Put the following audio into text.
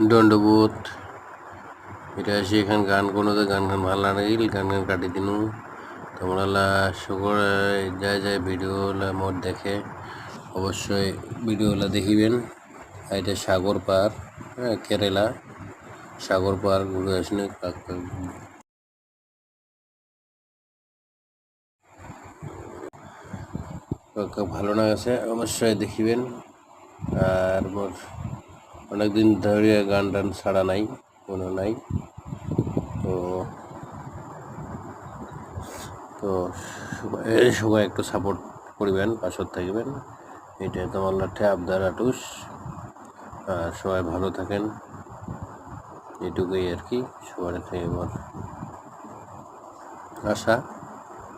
দণ্ডবোধ এটা আসি এখান গান কোনো গান ভালো লাগিল গান কাটি দিনু তোমরা সকলে যায় যায় ভিডিওগুলা মোট দেখে অবশ্যই ভিডিওগুলা দেখিবেন। এটা সাগর পার, কেরালা সাগর পার ঘুরে আসলে ভালো লাগছে অবশ্যই দেখিবেন। আর মোর অনেকদিন ধরে গান টান ছাড়া নাই, কোনো নাই। তো তো সবাই একটু সাপোর্ট করবেন, পাশত থাকবেন, এটাই তোমার লাঠে আবদার আটুস। আর সবাই ভালো থাকেন, এটুকুই আর কি সবার থেকে আমার আশা।